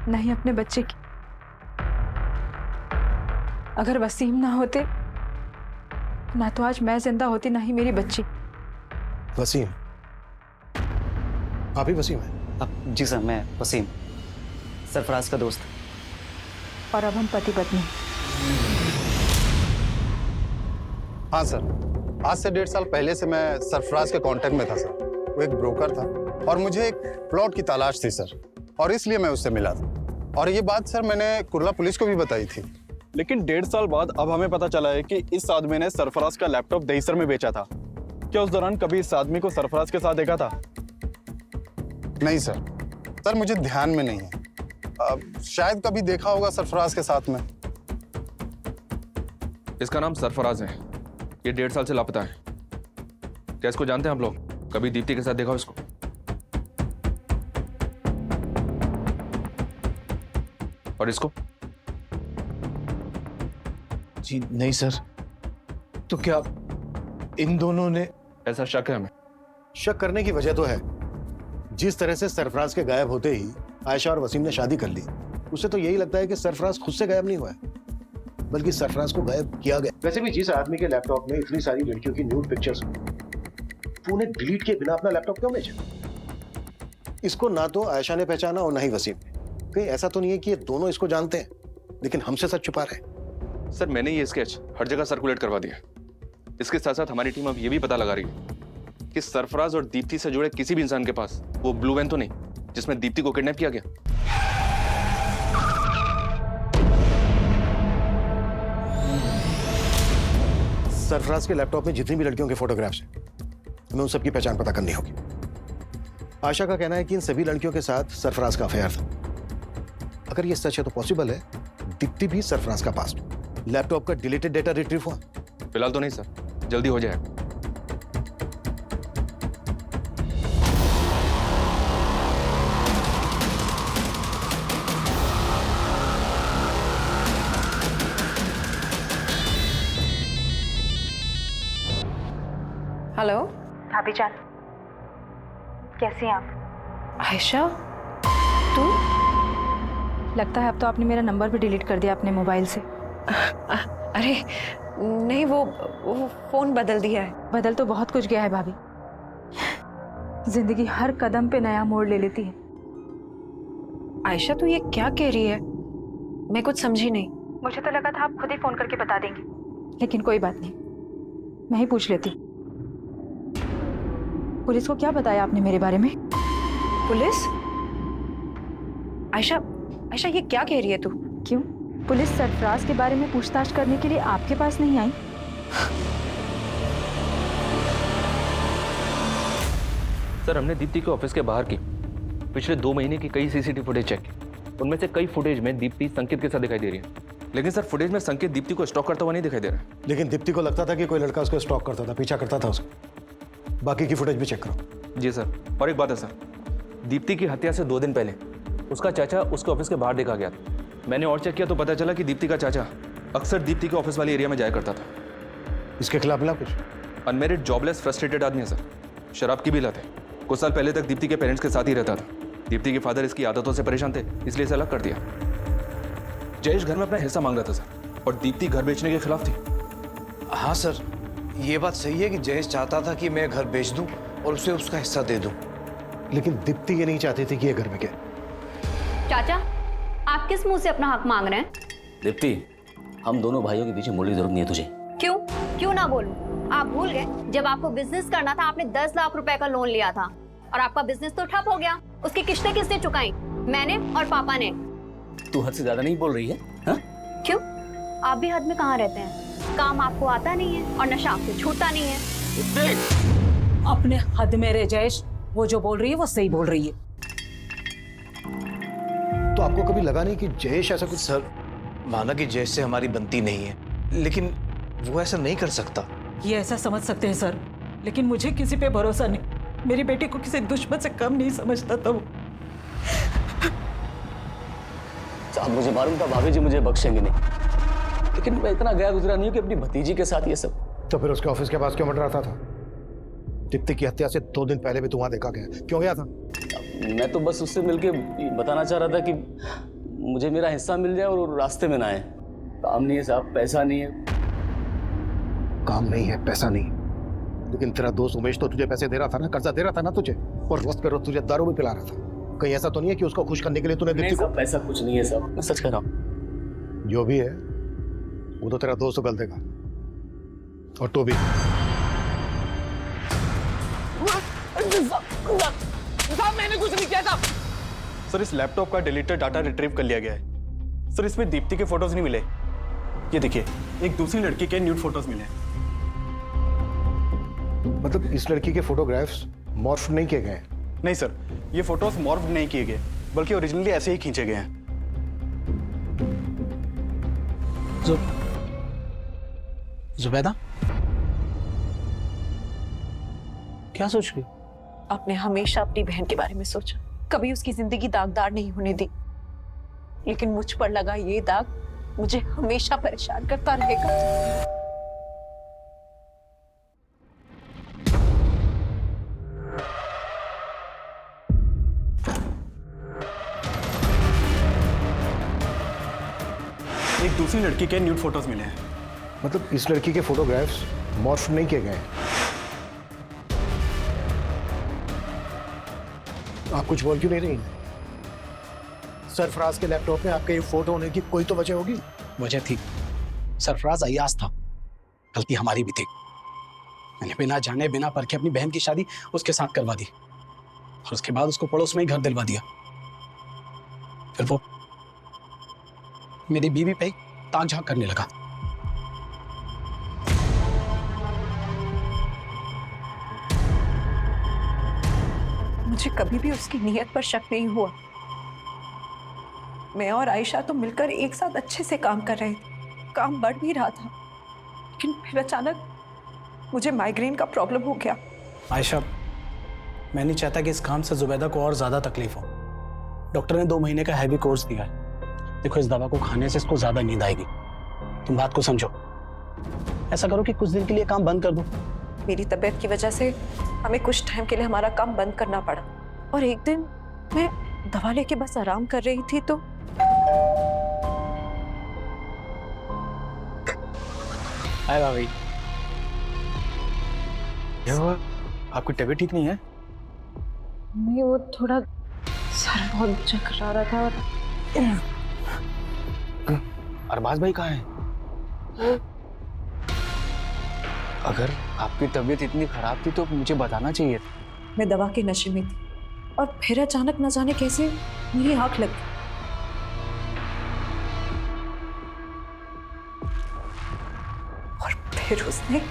ना ही अपने बच्चे की। अगर वसीम ना होते, ना तो आज मैं जिंदा होती, ना ही मेरी बच्ची। वसीम? आप ही वसीम हैं? जी सर, मैं वसीम, सरफराज का दोस्त। और अब हम पति पत्नी। हाँ सर, आज से 1.5 साल पहले से मैं सरफराज के कांटेक्ट में था सर। वो एक ब्रोकर था और मुझे एक प्लॉट की तलाश थी सर, और इसलिए मैं उससे मिला था। और ये बात सर मैंने कुर्ला पुलिस को भी बताई थी। लेकिन 1.5 साल बाद अब हमें पता चला है कि इस आदमी ने सरफराज का लैपटॉप दहीसर में बेचा था। क्या उस दौरान कभी इस आदमी को सरफराज के साथ देखा था? नहीं सर, मुझे ध्यान में नहीं है। शायद कभी देखा होगा सरफराज के साथ में। इसका नाम सरफराज है। ये 1.5 साल से लापता है। क्या इसको जानते हैं आप लोग? कभी दीप्ति के साथ देखा हो इसको? और इसको? जी नहीं सर। तो क्या इन दोनों ने? ऐसा शक है हमें। शक करने की वजह तो है। जिस तरह से सरफराज के गायब होते ही आयशा और वसीम ने शादी कर ली, उससे तो यही लगता है कि सरफराज खुद से गायब नहीं हुआ है, बल्कि सरफराज को गायब किया गया। वैसे भी जिस आदमी के लैपटॉप में इतनी सारी लड़कियों की न्यूड पिक्चर्स, वो उन्हें डिलीट किए बिना अपना लैपटॉप क्यों भेजा? इसको ना तो आयशा ने पहचाना और ना ही वसीम ने। कहीं ऐसा तो नहीं है कि ये दोनों इसको जानते हैं लेकिन हमसे सच छुपा रहे हैं? सर, मैंने ये स्केच हर जगह सर्कुलेट करवा दिया। इसके साथ साथ हमारी टीम अब ये भी पता लगा रही है कि सरफराज और दीप्ति से जुड़े किसी भी इंसान के पास वो ब्लू वैन तो नहीं जिसमें दीप्ति को किडनैप किया गया। सरफराज के लैपटॉप में जितनी भी लड़कियों के फोटोग्राफ्स हैं, हमें उन सबकी पहचान पता करनी होगी। आशा का कहना है कि इन सभी लड़कियों के साथ सरफराज का अफेयर था। अगर ये सच है तो पॉसिबल है दीप्ति भी सरफराज का पास्ट। लैपटॉप का डिलीटेड डेटा रिट्रीव हुआ? फिलहाल तो नहीं सर, जल्दी हो जाएगा। हेलो भाभी जान, कैसी हैं आप? आयशा, तू? लगता है अब तो आपने मेरा नंबर भी डिलीट कर दिया अपने मोबाइल से। अरे नहीं, वो फोन बदल दिया है। बदल तो बहुत कुछ गया है भाभी। जिंदगी हर कदम पे नया मोड़ ले लेती है। आयशा, तू ये क्या कह रही है? मैं कुछ समझी नहीं। मुझे तो लगा था आप खुद ही फोन करके बता देंगे, लेकिन कोई बात नहीं, मैं ही पूछ लेती। पुलिस को क्या बताया आपने मेरे बारे में? पुलिस? आयशा, ये क्या कह रही है तू? क्यों? पुलिस सरफराज के बारे में पूछताछ करने के लिए आपके पास नहीं आई? सर, हमने दीप्ति के ऑफिस के बाहर की पिछले 2 महीने की कई सीसीटीवी फुटेज चेक की। उनमें से कई फुटेज में दीप्ति संकेत के साथ दिखाई दे रही है, लेकिन सर फुटेज में संकेत दीप्ति को स्टॉक करता हुआ नहीं दिखाई दे रहा। लेकिन दीप्ति को लगता था कि कोई लड़का उसको स्टॉक करता था, पीछा करता था उसका। बाकी की फुटेज भी चेक करो। जी सर। और एक बात है सर, दीप्ति की हत्या से 2 दिन पहले उसका चाचा उसके ऑफिस के बाहर देखा गया था। मैंने और चेक किया तो पता चला कि दीप्ति का चाचा अक्सर दीप्ति के ऑफिस वाले एरिया में जाया करता था। इसके खिलाफ मिला कुछ? अनमेरिड, जॉबलेस, फ्रस्ट्रेटेड आदमी है सर। शराब की भी लत है। कुछ साल पहले तक दीप्ति के पेरेंट्स के साथ ही रहता था। दीप्ति के फादर इसकी आदतों से परेशान थे, इसलिए इसे अलग कर दिया। जयेश घर में अपना हिस्सा मांग रहा था सर, और दीप्ति घर बेचने के खिलाफ थी। हाँ सर, ये बात सही है कि जयेश चाहता था कि मैं घर बेच दूं और उसे उसका हिस्सा दे दूं, लेकिन दीप्ति ये नहीं चाहती थी कि ये घर बिके। चाचा, आप किस मुंह से अपना हक मांग रहे हैं? दीप्ति, हम दोनों भाइयों के पीछे मुड़ने की जरूरत नहीं है तुझे। क्यों ना बोलूं? आप भूल गए जब आपको बिजनेस करना था आपने 10 लाख रुपए का लोन लिया था और आपका बिजनेस तो ठप हो गया। उसकी किस्तें किसने चुकाई? मैंने और पापा ने। तू हद से ज्यादा नहीं बोल रही है? हाँ? क्यों? आप भी हद में कहाँ रहते हैं? काम आपको आता नहीं है और नशा आपसे छूटता नहीं है। अपने हद में रह जयेश, वो जो बोल रही है वो सही बोल रही है। तो आपको कभी लगा नहीं कि जयेश ऐसा कुछ? सर, माना कि जयेश से हमारी बनती नहीं है, लेकिन वो ऐसा नहीं कर सकता। ये ऐसा समझ सकते हैं सर, लेकिन मुझे किसी पे भरोसा नहीं। मेरी बेटी को किसी दुश्मन से कम नहीं समझता था वो। साहब, मुझे मालूम था भाभी जी मुझे बख्शेंगे नहीं, लेकिन मैं इतना गया गुजरा नहीं हूं कि अपनी भतीजी के साथ ये सब। तो फिर उसके ऑफिस के पास क्यों मंडराता था? दीप्ति की हत्या से 2 दिन पहले भी तू वहां देखा गया, क्यों गया था? मैं तो बस उससे मिलके बताना चाह रहा था कि मुझे मेरा हिस्सा मिल जाए और रास्ते में ना आए। काम नहीं है साहब, पैसा नहीं है। काम नहीं है, पैसा नहीं, लेकिन तेरा दोस्त उमेश तो तुझे पैसे दे रहा था ना, कर्जा दे रहा था ना तुझे, और रोज पे रोज तुझे दारू भी पिला रहा था। कहीं ऐसा तो नहीं है कि उसको खुश करने के लिए तूने दीप्ति को? पैसा कुछ नहीं है साहब, मैं सच कह रहा हूँ। जो भी है वो तो तेरा दोस्त उगल देगा, और तो भी। मैंने कुछ नहीं किया था सर। इस लैपटॉप का डिलीटेड डाटा रिट्रीव कर लिया गया है सर। इसमें दीप्ति के फोटोज नहीं मिले। ये देखिए, एक दूसरी लड़की के न्यूड फोटोज मिले। मतलब इस लड़की के फोटोग्राफ्स मॉर्फ नहीं किए गए? नहीं सर, ये फोटोज मॉर्फ नहीं किए गए, बल्कि ओरिजिनली ऐसे ही खींचे गए हैं। जुबैदा, क्या सोच रही हो? आपने हमेशा अपनी बहन के बारे में सोचा, कभी उसकी जिंदगी दागदार नहीं होने दी, लेकिन मुझ पर लगा ये दाग मुझे हमेशा परेशान करता रहेगा। एक दूसरी लड़की के न्यूड फोटोज मिले हैं। मतलब इस लड़की के फोटोग्राफ्स मॉर्फ नहीं किए गए हैं? आप कुछ बोल क्यों नहीं रही? सरफराज के लैपटॉप में आपके ये फोटो होने की कोई तो वजह होगी। वजह थी, सरफराज अय्याज था, गलती हमारी भी थी। मैंने बिना जाने बिना परखे अपनी बहन की शादी उसके साथ करवा दी और उसके बाद उसको पड़ोस में ही घर दिलवा दिया। फिर वो मेरी बीवी पे ही ताक झांक करने लगा। मुझे कभी भी उसकी नीयत पर शक नहीं हुआ। मैं और आयशा तो मिलकर एक साथ अच्छे से काम कर रहे थे, काम बढ़ भी रहा था, लेकिन फिर अचानक मुझे माइग्रेन का प्रॉब्लम हो गया। आयशा, मैं नहीं चाहता कि इस काम से जुबैदा को और ज्यादा तकलीफ हो। डॉक्टर ने 2 महीने का हैवी कोर्स दिया है। देखो, इस दवा को खाने से इसको ज्यादा नींद आएगी। तुम बात को समझो। ऐसा करो कि कुछ दिन के लिए काम बंद कर दो। मेरी तबीयत की वजह से हमें कुछ टाइम के लिए हमारा काम बंद करना पड़ा, और एक दिन मैं दवा लेके बस आराम कर रही थी तो हाय भाभी, क्या हुआ? आपकी तबीयत ठीक नहीं है? नहीं, वो थोड़ा सर बहुत चकरा रहा था। अरबाज भाई कहाँ हैं? अगर आपकी तबीयत इतनी खराब थी तो मुझे बताना चाहिए था। मैं दवा के नशे में थी और फिर अचानक न जाने कैसे मेरी आंख लग गई। और फिर उसने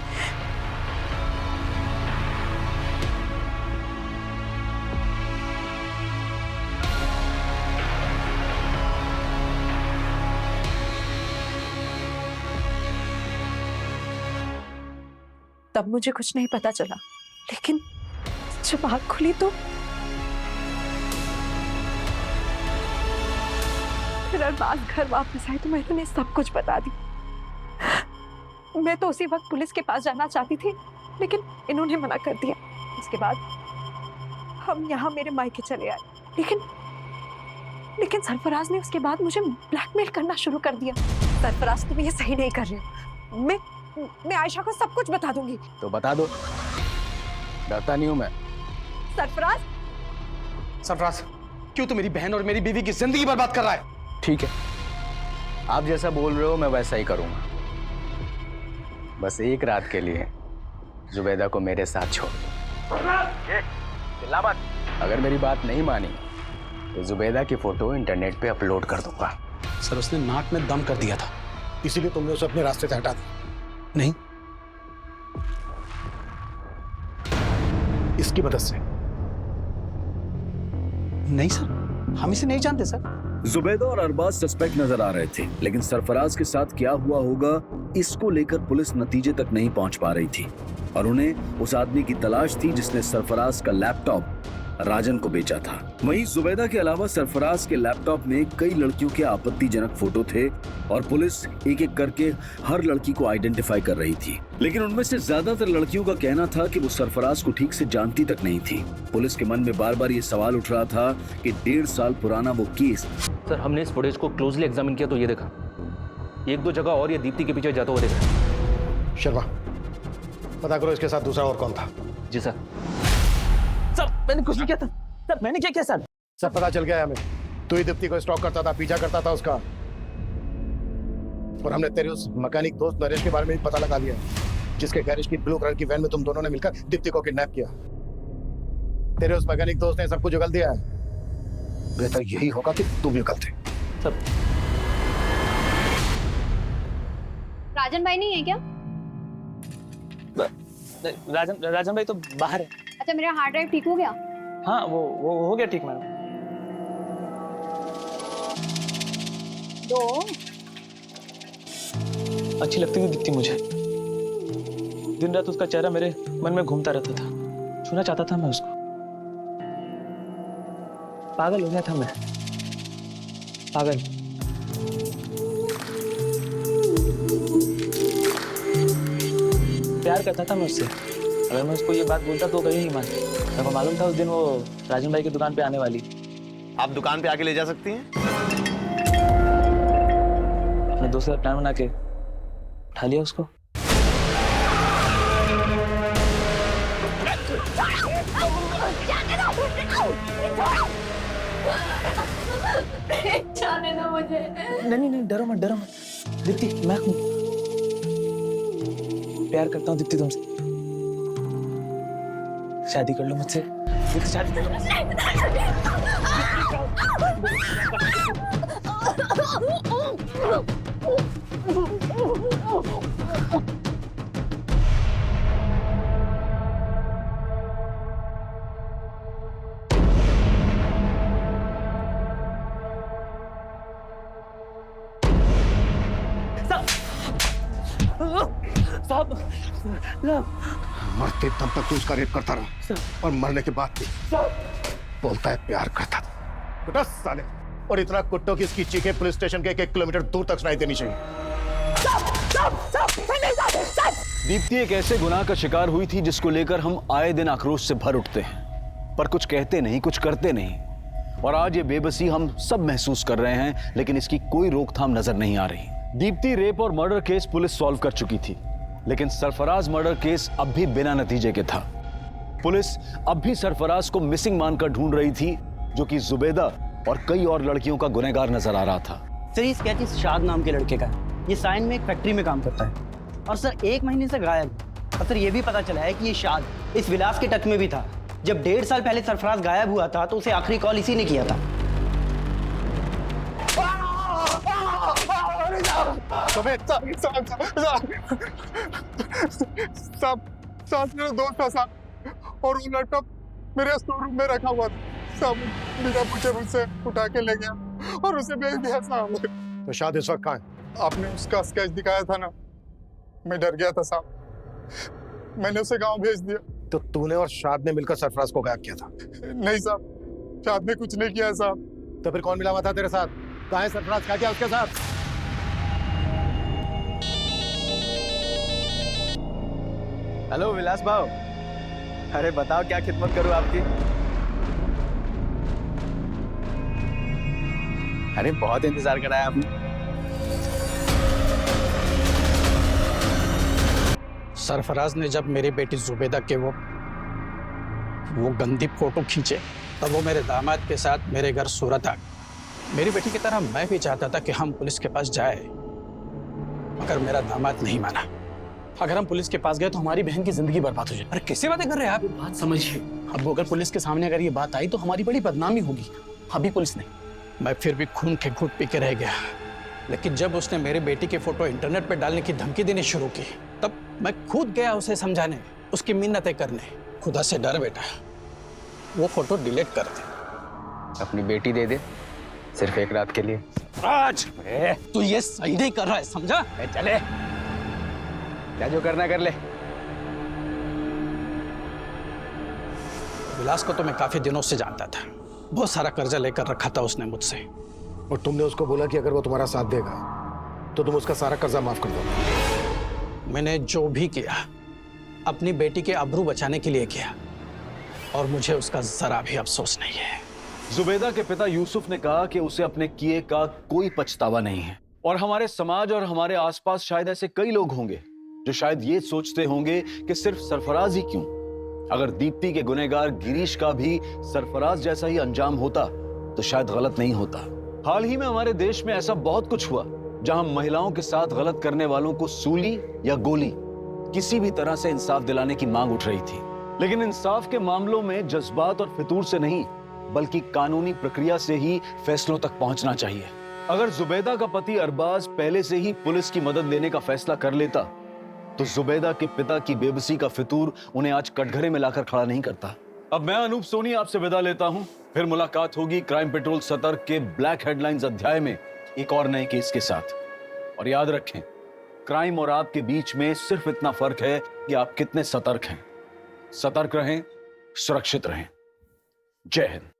तब मुझे कुछ नहीं पता चला, लेकिन जब आँख खुली तो फिर अरबाज घर वापस आए तो मैंने उन्हें सब कुछ बता दी। मैं तो उसी वक्त पुलिस के पास जाना चाहती थी, लेकिन इन्होंने मना कर दिया। उसके बाद हम यहाँ मेरे मायके चले आए, लेकिन सरफराज ने उसके बाद मुझे ब्लैकमेल करना शुरू कर दिया। सरफराज, तुम ये सही नहीं कर रहे हो। मैं आयशा को सब कुछ बता दूंगी। तो बता दो, डरता नहीं हूं मैं। सरफराज, सरफराज, क्यों तू मेरी बहन और मेरी बीवी की जिंदगी बर्बाद कर रहा है? ठीक है, आप जैसा बोल रहे हो मैं वैसा ही करूंगा। बस एक रात के लिए जुबैदा को मेरे साथ छोड़ दो। चिल्ला मत। अगर मेरी बात नहीं मानी तो जुबैदा की फोटो इंटरनेट पे अपलोड कर दूंगा। सर, उसने नाक में दम कर दिया था, इसीलिए तुमने उसे अपने रास्ते से हटा दिया। नहीं, इसकी मदद से। नहीं सर, हम इसे नहीं जानते सर। जुबैदा और अरबाज सस्पेक्ट नजर आ रहे थे, लेकिन सरफराज के साथ क्या हुआ होगा इसको लेकर पुलिस नतीजे तक नहीं पहुंच पा रही थी, और उन्हें उस आदमी की तलाश थी जिसने सरफराज का लैपटॉप राजन को बेचा था। वहीं जुबैदा के अलावा सरफराज के लैपटॉप में कई लड़कियों के आपत्तिजनक फोटो थे और पुलिस एक एक करके हर लड़की को आइडेंटिफाई कर रही थी, लेकिन उनमें से ज्यादातर लड़कियों का कहना था कि वो सरफराज को ठीक से जानती तक नहीं थी। पुलिस के मन में बार बार ये सवाल उठ रहा था कि 1.5 साल पुराना वो केस। सर, हमने इस फुटेज को क्लोजली एग्जामिन किया तो ये देखा, 1-2 जगह और ये दीप्ति के पीछे जाता हुआ देखा। शर्मा, पता करो इसके साथ दूसरा और कौन था। जी सर। सर, मैंने कुछ नहीं किया था। सर, मैंने क्या किया सर? सब पता चल गया है हमें। तू ही दीप्ति को स्टॉक करता था, पीछा करता था उसका, और हमने तेरे उस मैकेनिक दोस्त नरेश के बारे में भी पता लगा लिया, जिसके गैरेज की ब्लू कलर की वैन में तुम दोनों ने मिलकर दीप्ति को किडनैप किया। तेरे उस मैकेनिक दोस्त ने सब कुछ उगल दिया है। बेहतर यही होगा कि तुम भी उगलते। सब राजन भाई नहीं है क्या? राजन भाई तो बाहर है। अच्छा, मेरा हार्ड ड्राइव ठीक हो गया? हाँ, वो हो गया ठीक मैडम। दो अच्छी लगती थी दीप्ति मुझे, दिन रात उसका चेहरा मेरे मन में घूमता रहता था, छूना चाहता था मैं उसको। पागल हो गया था मैं, पागल। प्यार करता था मैं उससे। अगर मैं उसको ये बात बोलता तो कभी नहीं मानती। मेरे को मालूम था उस दिन वो राजन भाई की दुकान पे आने वाली। आप दुकान पे आके ले जा सकती हैं? अपने दोस्त का प्लान बना के उठा लिया उसको। जाने दो मुझे। नहीं नहीं, डरो मत, डरो मत। दीप्ति, मैं हूं। प्यार करता हूँ दीप्ति तुमसे। शादी कर लो मुझसे। दीप्ति, शादी कर लो साहब। मरते दम तक तू उसका रेप करता रहा और मरने के बाद भी बोलता है प्यार करता था। बेटा साले, और इतना कुत्तों की इसकी चीखें पुलिस स्टेशन के 1 किलोमीटर दूर तक सुनाई देनी चाहिए। दीप्ति एक ऐसे गुनाह का शिकार हुई थी जिसको लेकर हम आए दिन आक्रोश से भर उठते हैं, पर कुछ कहते नहीं, कुछ करते नहीं। और आज ये बेबसी हम सब महसूस कर रहे हैं, लेकिन इसकी कोई रोकथाम नजर नहीं आ रही। दीप्ति रेप और मर्डर केस पुलिस सॉल्व कर चुकी थी, लेकिन सरफराज मर्डर केस अब भी बिना नतीजे के था। पुलिस अब भी सरफराज को मिसिंग मानकर ढूंढ रही थी, जो कि जुबैदा और कई और लड़कियों का गुनहगार नजर आ रहा था। सर, ये स्केच इस शाद नाम के लड़के का है। ये साइन में एक फैक्ट्री में काम करता है और सर 1 महीने से गायब। और सर ये भी पता चला है कि ये शाद इस विलास के टच में भी था। जब 1.5 साल पहले सरफराज गायब हुआ था तो उसे आखिरी कॉल इसी ने किया था। साहब मेरा दोस्त था साहब, और वो लैपटॉप मेरे स्टोर रूम में रखा हुआ था साहब। मेरा मुझसे उठा के ले गया और उसे भेज दिया साहब। तो शाद इस वक्त कहाँ है? आपने उसका स्केच दिखाया था ना, मैं डर गया था साहब, मैंने उसे गांव भेज दिया। तो तूने और शाद ने मिलकर सरफराज को गायब किया था? नहीं साहब, शाद ने कुछ नहीं किया साहब। तो फिर कौन मिला हुआ था तेरे साथ? कहाँ है सरफराज? क्या किया उसके साथ? हेलो विलास भाव, अरे बताओ क्या खिदमत करूं आपकी? अरे बहुत इंतजार कराया आपने। सरफराज ने जब मेरी बेटी जुबैदा के वो गंदी फोटो खींचे, तब वो मेरे दामाद के साथ मेरे घर सूरत आ गई। मेरी बेटी की तरह मैं भी चाहता था कि हम पुलिस के पास जाए, मगर मेरा दामाद नहीं माना। अगर हम पुलिस के पास गए तो हमारी बहन की जिंदगी बर्बाद हो जाए। अरे कैसे बातें कर रहे हैं आप? बात समझिए। अब अगर पुलिस के सामने अगर ये बात आई तो हमारी बड़ी बदनामी होगी। अभी पुलिस नहीं, मैं फिर भी खून के घुट पी के रह गया। लेकिन जब उसने मेरी बेटी की फोटो इंटरनेट पर डालने की धमकी देनी शुरू की, तब मैं खुद गया उसे समझाने, उसकी मिन्नतें करने। खुदा से डर बेटा, वो फोटो डिलीट कर दे। अपनी बेटी दे दे, सिर्फ 1 रात के लिए। राज, तू ये सही नहीं कर रहा है, समझा? चले, क्या जो करना कर ले। विलास को तो मैं काफी दिनों से जानता था। बहुत सारा कर्जा लेकर रखा था उसने मुझसे। और तुमने उसको बोला कि अगर वो तुम्हारा साथ देगा तो तुम उसका सारा कर्जा माफ कर दो। मैंने जो भी किया अपनी बेटी के आबरू बचाने के लिए किया, और मुझे उसका जरा भी अफसोस नहीं है। जुबैदा के पिता यूसुफ ने कहा कि उसे अपने किए का कोई पछतावा नहीं है। और हमारे समाज और हमारे आसपास शायद ऐसे कई लोग होंगे जो शायद ये सोचते होंगे कि सिर्फ सरफराज ही क्यों, अगर दीप्ति के गुनहगार गिरीश का भी सरफराज जैसा ही अंजाम होता तो शायद गलत नहीं होता। हाल ही में हमारे देश में ऐसा बहुत कुछ हुआ जहां महिलाओं के साथ गलत करने वालों को सूली या गोली, किसी भी तरह से इंसाफ दिलाने की मांग उठ रही थी। लेकिन इंसाफ के मामलों में जज्बात और फितूर से नहीं, बल्कि कानूनी प्रक्रिया से ही फैसलों तक पहुंचना चाहिए। अगर जुबैदा का पति अरबाज पहले से ही पुलिस की मदद लेने का फैसला कर लेता तो जुबैदा के पिता की बेबसी का फितूर उन्हें आज कटघरे में लाकर खड़ा नहीं करता। अब मैं अनूप सोनी आपसे विदा लेता हूं। फिर मुलाकात होगी क्राइम पेट्रोल सतर्क के ब्लैक हेडलाइंस अध्याय में एक और नए केस के साथ। और याद रखें, क्राइम और आपके बीच में सिर्फ इतना फर्क है कि आप कितने सतर्क हैं। सतर्क रहें, सुरक्षित रहें। जय हिंद।